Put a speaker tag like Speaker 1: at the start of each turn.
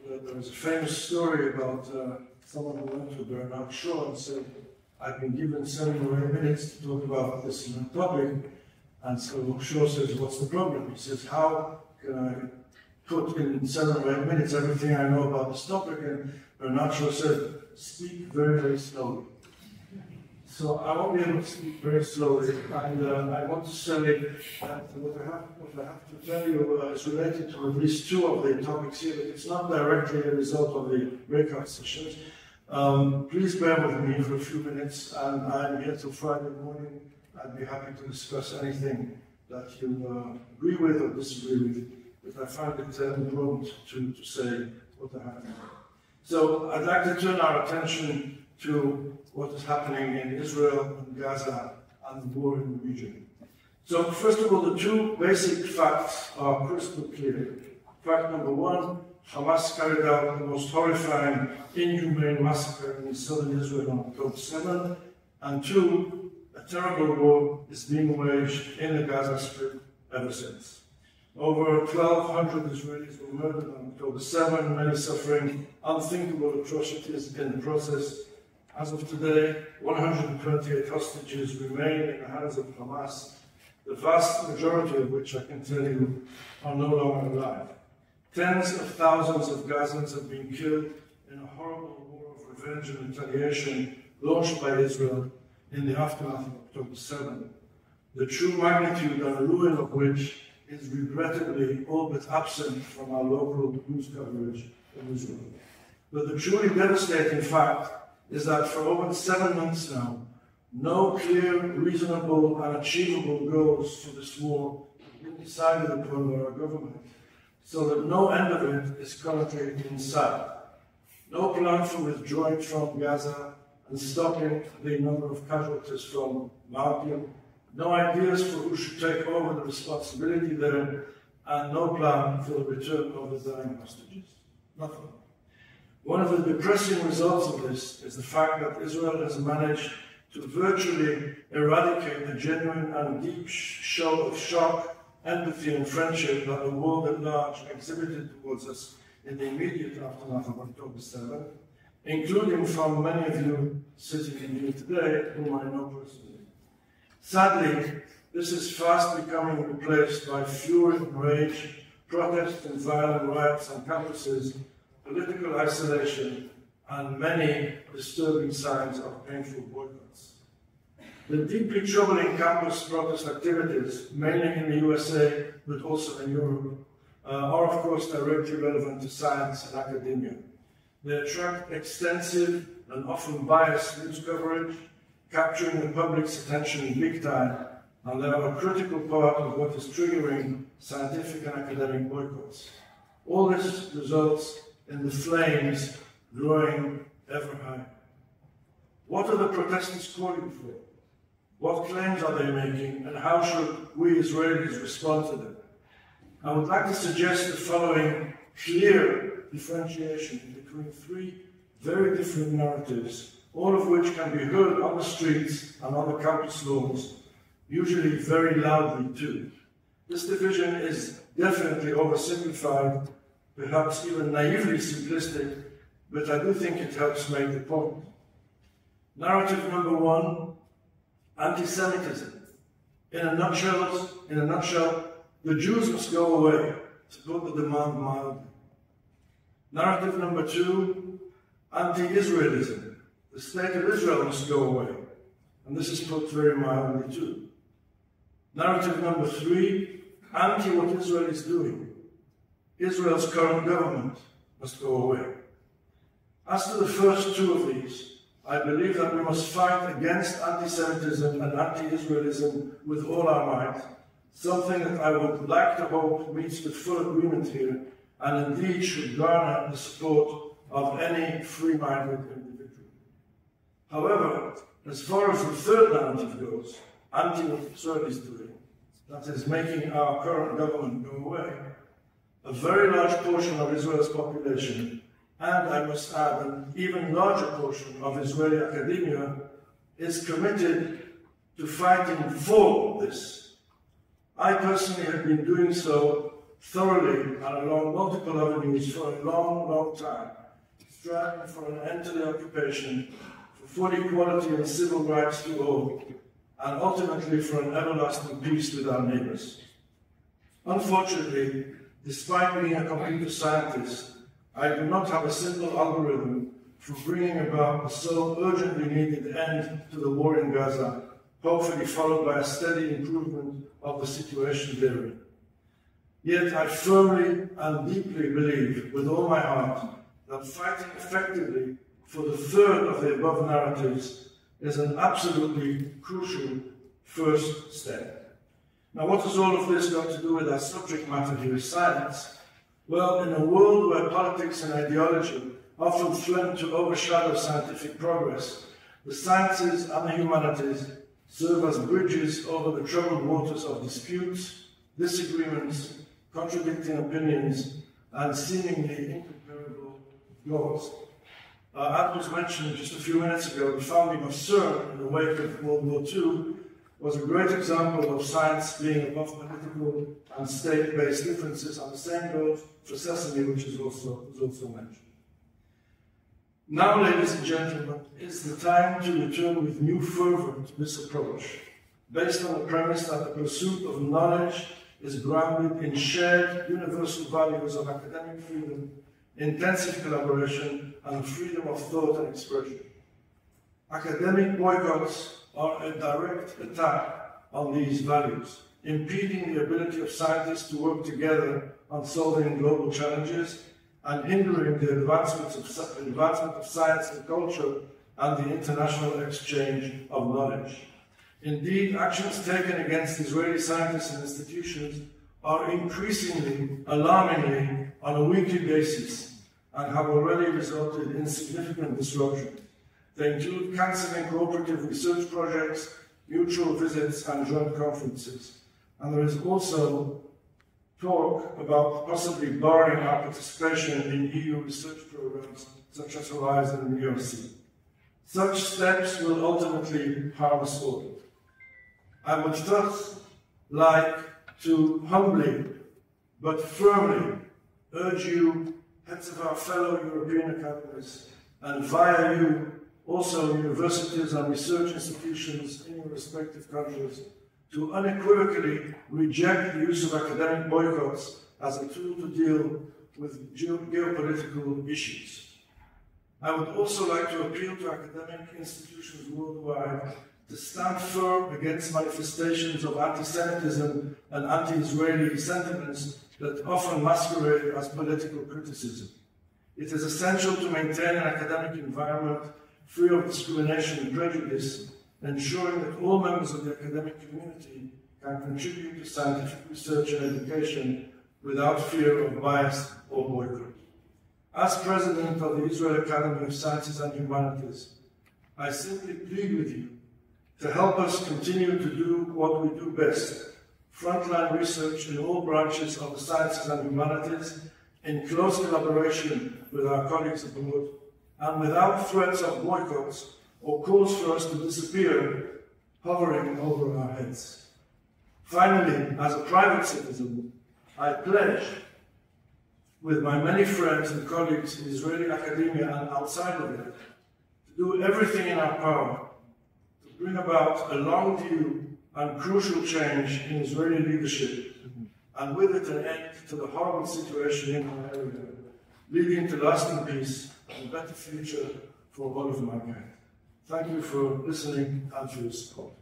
Speaker 1: there was a famous story about someone who went to Bernard Shaw and said, I've been given 7 or 8 minutes to talk about this in topic. And so Shaw says, what's the problem? He says, how can I put in 7 or 8 minutes everything I know about this topic? And Bernard Shaw said, speak very, very slowly. So I won't be able to speak very slowly, and I want to say that what I have to tell you is related to at least 2 of the topics here, but it's not directly a result of the breakout sessions. Please bear with me for a few minutes, and I'm here till Friday morning. I'd be happy to discuss anything that you agree with or disagree with, but I find it important to say what I have to say. So I'd like to turn our attention to what is happening in Israel and Gaza and the war in the region. So first of all, the 2 basic facts are crystal clear. Fact number 1, Hamas carried out the most horrifying, inhumane massacre in southern Israel on October 7, and 2, a terrible war is being waged in the Gaza Strip ever since. Over 1,200 Israelis were murdered on October 7, many suffering unthinkable atrocities in the process. As of today, 128 hostages remain in the hands of Hamas, the vast majority of which, I can tell you, are no longer alive. Tens of thousands of Gazans have been killed in a horrible war of revenge and retaliation launched by Israel in the aftermath of October 7, the true magnitude and ruin of which is regrettably all but absent from our local news coverage of Israel. But the truly devastating fact is that for over 7 months now, no clear, reasonable, and achievable goals for this war have been decided upon by our government, so that no end of it is currently in sight. No plan for withdrawing from Gaza and stopping the number of casualties from mounting, no ideas for who should take over the responsibility there, and no plan for the return of the dying hostages. Nothing. One of the depressing results of this is the fact that Israel has managed to virtually eradicate the genuine and deep show of shock, empathy, and friendship that the world at large exhibited towards us in the immediate aftermath of October 7, including from many of you sitting here today, whom I know personally. Sadly, this is fast becoming replaced by fury and rage, protests and violent riots on campuses, political isolation, and many disturbing signs of painful boycotts. The deeply troubling campus protest activities, mainly in the USA, but also in Europe, are of course directly relevant to science and academia. They attract extensive and often biased news coverage, capturing the public's attention big time, and they are a critical part of what is triggering scientific and academic boycotts. All this results in the flames growing ever higher. What are the protesters calling for? What claims are they making, and how should we Israelis respond to them? I would like to suggest the following clear differentiation between 3 very different narratives, all of which can be heard on the streets and on the campus lawns, usually very loudly too. This division is definitely oversimplified, perhaps even naively simplistic, but I do think it helps make the point. Narrative number 1, anti-Semitism. In a nutshell, the Jews must go away, to put the demand mildly. Narrative number 2, anti-Israelism. The state of Israel must go away, and this is put very mildly too. Narrative number 3, anti what Israel is doing. Israel's current government must go away. As to the first 2 of these, I believe that we must fight against anti-Semitism and anti-Israelism with all our might, something that I would like to hope meets with full agreement here, and indeed should garner the support of any free-minded individual. However, as far as the third narrative goes, anti what Israel is doing, that is, making our current government go away, a very large portion of Israel's population, and I must add an even larger portion of Israeli academia, is committed to fighting for this. I personally have been doing so thoroughly and along multiple avenues for a long, long time, striving for an end to the occupation, for full equality and civil rights to all, and ultimately for an everlasting peace with our neighbors. Unfortunately, despite being a computer scientist, I do not have a simple algorithm for bringing about the so urgently needed end to the war in Gaza, hopefully followed by a steady improvement of the situation therein. Yet I firmly and deeply believe, with all my heart, that fighting effectively for the third of the above narratives is an absolutely crucial first step. Now, what has all of this got to do with our subject matter here, science? Well, in a world where politics and ideology often threaten to overshadow scientific progress, the sciences and the humanities serve as bridges over the troubled waters of disputes, disagreements, contradicting opinions, and seemingly incomparable goals. As was mentioned just a few minutes ago, the founding of CERN in the wake of World War II was a great example of science being above political and state-based differences, and the same goes for Sesame, which was also mentioned. Now, ladies and gentlemen, is the time to return with new fervor to this approach, based on the premise that the pursuit of knowledge is grounded in shared universal values of academic freedom, intensive collaboration, and freedom of thought and expression. Academic boycotts are a direct attack on these values, impeding the ability of scientists to work together on solving global challenges and hindering the advancement of science and culture and the international exchange of knowledge. Indeed, actions taken against Israeli scientists and institutions are increasingly, alarmingly, on a weekly basis and have already resulted in significant disruption. They include cancelling cooperative research projects, mutual visits, and joint conferences. And there is also talk about possibly barring our participation in EU research programs such as Horizon and ERC. Such steps will ultimately harm us all. I would thus like to humbly but firmly urge you, heads of our fellow European academies, and via you also universities and research institutions in your respective countries, to unequivocally reject the use of academic boycotts as a tool to deal with geopolitical issues. I would also like to appeal to academic institutions worldwide to stand firm against manifestations of anti-Semitism and anti-Israeli sentiments that often masquerade as political criticism. It is essential to maintain an academic environment free of discrimination and prejudice, ensuring that all members of the academic community can contribute to scientific research and education without fear of bias or boycott. As President of the Israel Academy of Sciences and Humanities, I simply plead with you to help us continue to do what we do best, frontline research in all branches of the sciences and humanities, in close collaboration with our colleagues abroad, and without threats of boycotts or calls for us to disappear hovering over our heads. Finally, as a private citizen, I pledge, with my many friends and colleagues in Israeli academia and outside of it, to do everything in our power to bring about a long-view and crucial change in Israeli leadership, and with it an end to the horrible situation in our area, leading to lasting peace and a better future for all of mankind. Thank you for listening and for your support.